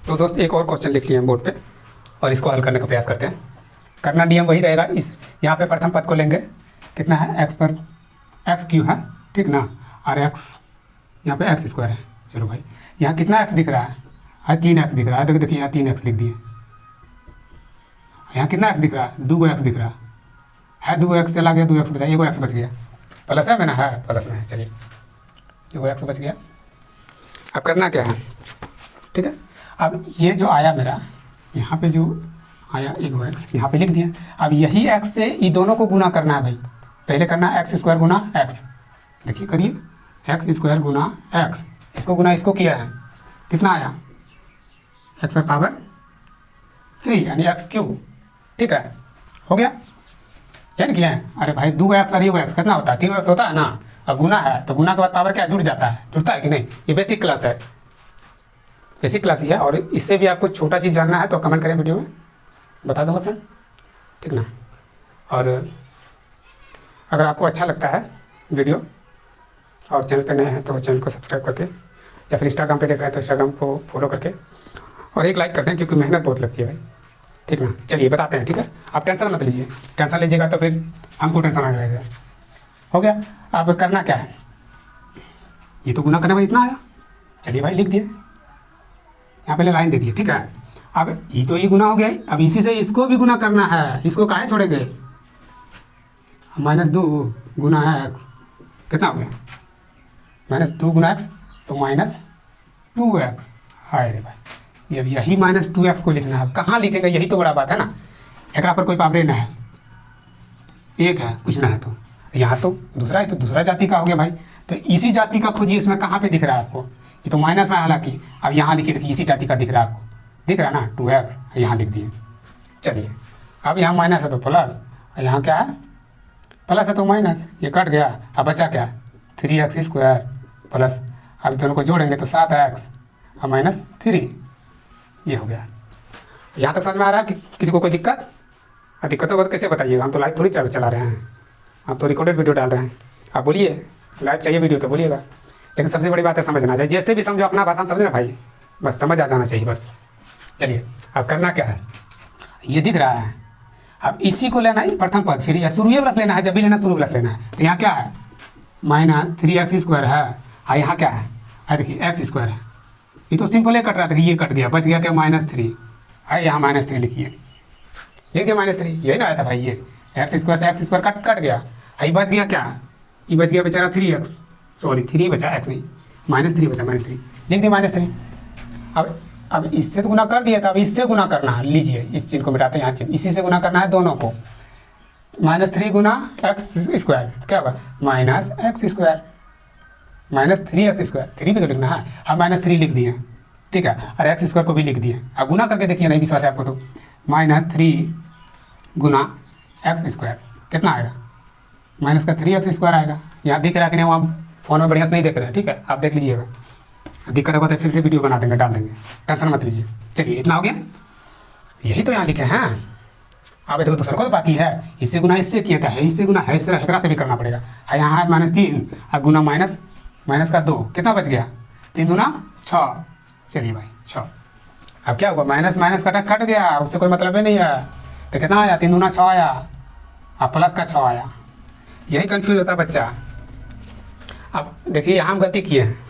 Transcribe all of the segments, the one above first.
तो दोस्त एक और क्वेश्चन लिख लिए हैं बोर्ड पे और इसको हल करने का प्रयास करते हैं। करना नियम वही रहेगा। इस यहाँ पे प्रथम पद को लेंगे, कितना है एक्स पर एक्स क्यू है, ठीक ना, और एक्स यहाँ पे एक्स स्क्वायर है। चलो भाई यहाँ कितना एक्स दिख रहा है 3x दिख रहा है। देखिए यहाँ 3x लिख दिए। यहाँ कितना एक्स दिख रहा है 2 एक्स दिख रहा है 2 एक्स चला गया, 2 एक्स बचा, 1 एक्स बच गया। प्लस है मैंने, है प्लस में है। चलिए 1 एक्स बच गया। अब करना क्या है, ठीक है। अब ये जो आया मेरा यहाँ पे जो आया 1 एक्स यहाँ पे लिख दिया। अब यही एक्स से ये दोनों को गुना करना है भाई। पहले करना है एक्स स्क्वायर गुना एक्स। देखिए करिए एक्स स्क्वायर गुना एक्स, इसको गुना इसको किया है, कितना आया एक्स पर पावर 3 यानी एक्स क्यूब, ठीक है। हो गया यानी किया है। अरे भाई 2 एक्स और 1 एक्स कितना होता है 3 एक्स होता है ना। अब गुना है तो गुना के बाद पावर क्या जुड़ जाता है, जुड़ता है कि नहीं। ये बेसिक क्लास है, बेसिक क्लास ही है। और इससे भी आपको छोटा चीज़ जानना है तो कमेंट करें, वीडियो में बता दूंगा फ्रेंड, ठीक ना। और अगर आपको अच्छा लगता है वीडियो और चैनल पे नए हैं तो चैनल को सब्सक्राइब करके, या फिर इंस्टाग्राम पे देख रहे हैं तो इंस्टाग्राम को फॉलो करके और एक लाइक करते हैं, क्योंकि मेहनत बहुत लगती है भाई, ठीक ना। चलिए बताते हैं, ठीक है। आप टेंशन मत लीजिए, टेंशन लीजिएगा तो फिर हमको टेंशन आने लगेगा। हो गया। अब करना क्या है, ये तो गुना करने में इतना आया, चलिए भाई लिख दिए, यहाँ पहले लाइन दे दिए, ठीक है। अब ये गुना हो गया। अब इसी से इसको भी गुना करना है, इसको काहे छोड़ेंगे, -2 गुना एक्स कितना हो गया -2 गुना एक्स, तो -2x। हाय रे भाई, अब यही -2x को लिखना है। कहाँ लिखेंगे, यही तो बड़ा बात है ना। एक पर कोई पावरे ना है, एक है कुछ ना है, तो यहाँ तो दूसरा है, तो दूसरा जाति का हो गया भाई। तो इसी जाति का खोजिए, इसमें कहाँ पे दिख रहा है आपको, ये तो माइनस में हालांकि। अब यहाँ लिखिए, देखिए इसी जाति का दिख रहा है आपको, दिख रहा है ना 2x, यहाँ लिख दिए। चलिए अब यहाँ माइनस है तो प्लस, यहाँ क्या है प्लस है तो माइनस, ये कट गया। अब बचा क्या 3x स्क्वायर प्लस, अब दोनों को जोड़ेंगे तो 7x और -3, ये हो गया। यहाँ तक समझ में आ रहा है कि किसी को कोई दिक्कत, दिक्कत होगा तो कैसे बताइएगा, हम तो लाइव थोड़ी चला रहे हैं, हम तो रिकॉर्डेड वीडियो डाल रहे हैं। आप बोलिए लाइव चाहिए वीडियो तो बोलिएगा, लेकिन सबसे बड़ी बात है समझना चाहिए। जैसे भी समझो अपना भाषा में समझे ना भाई, बस समझ आ जाना चाहिए बस। चलिए अब करना क्या है, ये दिख रहा है। अब इसी को लेना है प्रथम पद, फिर शुरू प्लस लेना है, जब भी लेना शुरू प्लस लेना है। तो यहाँ क्या है -3x स्क्वायर है, और यहाँ क्या है देखिए एक्स स्क्वायर है। ये तो सिंपल ही कट रहा था, ये कट गया, बच गया क्या -3 है, यहाँ -3 लिखिए, लिख दिया -3, यही ना आया था भाई। ये एक्स स्क्वायर से एक्स स्क्वायर कट गया, ये बच गया क्या, ये बच गया बेचारा 3x, सॉरी 3 बचा, एक्स नहीं, -3 बचा, -3 लिख दिया -3। अब इससे तो गुना कर दिया था, अब इससे गुना करना है। लीजिए इस चिन्ह को मिटाते हैं, यहाँ चिन्ह, इसी से गुना करना है दोनों को। -3 गुना एक्स स्क्वायर क्या होगा -x स्क्वायर, -3x स्क्वायर, 3 भी तो लिखना है। अब -3 लिख दिए, ठीक है, और एक्स स्क्वायर को भी लिख दिए। अब गुना करके देखिए, नहीं विश्वास है आपको तो -3 गुना एक्स स्क्वायर कितना आएगा, माइनस का 3x स्क्वायर आएगा। यहाँ दिख रहा है कि नहीं, वहाँ फ़ोन में बढ़िया से नहीं देख रहे हैं, ठीक है, आप देख लीजिएगा। दिक्कत होगा तो फिर से वीडियो बना देंगे, डाल देंगे, टेंशन मत लीजिए। चलिए इतना हो गया, यही तो यहाँ लिखे हैं। अब देखो दूसरा को तो बाकी है, इससे गुना इससे किया था, इससे गुना है, इससे हेकरा से भी करना पड़ेगा। यहाँ है -3, अब गुना माइनस का 2, कितना बच गया 3 दूना 6। चलिए भाई 6। अब क्या हुआ माइनस का कट गया, उससे कोई मतलब ही नहीं है, तो कितना आया 3 दूना 6 आया, अब प्लस का 6 आया। यही कन्फ्यूज होता है बच्चा। अब देखिए यहाँ हम गलती किए हैं,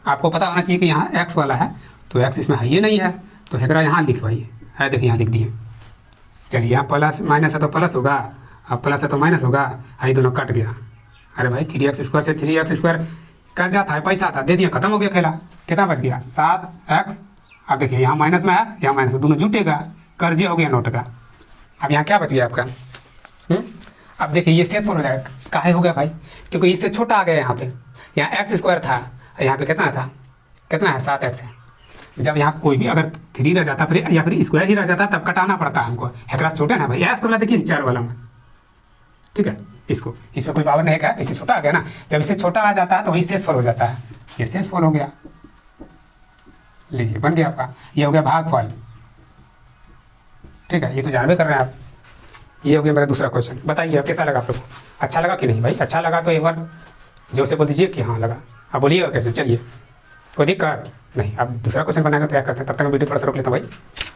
आपको पता होना चाहिए कि यहाँ x वाला है, तो x इसमें है, ये नहीं है, तो हेकरा यहाँ लिखवाइए, है देखिए यहाँ लिख दिए। चलिए यहाँ प्लस माइनस है तो प्लस होगा, अब प्लस है तो माइनस होगा, ये दोनों कट गया। अरे भाई 3x स्क्वायर से 3x स्क्वायर कट जाता है, पैसा था दे दिया, खत्म हो गया खेला। कितना बच गया 7x। अब देखिए यहाँ माइनस में है, यहाँ माइनस में, दोनों जुटेगा, कर्जे हो गया नोट का। अब यहाँ क्या बच गया आपका, अब देखिए ये शेष हो जाएगा। काहे हो गया भाई, क्योंकि इससे छोटा आ गया यहाँ पे, यहाँ एक्स स्क्वायर था, यहाँ पे कितना था, कितना है 7x है। जब यहाँ कोई भी अगर 3 रह जाता फिर या फिर स्क्वायर ही रह जाता तब कटाना पड़ता है हमको। हेकरा छोटे ना भाई, एक्स वाला देखिए 4 वाला में, ठीक है, इसको इसमें कोई पावर नहीं है, तो इससे छोटा आ गया ना। जब इससे छोटा आ जाता है तो वही शेषफल हो जाता है, ये शेषफल हो गया। लीजिए बन गया आपका, ये हो गया भागफल, ठीक है, ये तो जानबे कर रहे हैं आप। ये हो गया मेरा दूसरा क्वेश्चन। बताइए अब कैसा लगा आप लोग को, अच्छा लगा कि नहीं भाई। अच्छा लगा तो एक बार जोर से बोल दीजिए कि हाँ लगा। अब बोलिएगा कैसे, चलिए कोई दिक्कत नहीं। अब दूसरा क्वेश्चन बनाने का प्रयास करते हैं, तब तक वीडियो थोड़ा सा रोक लेता हूँ भाई।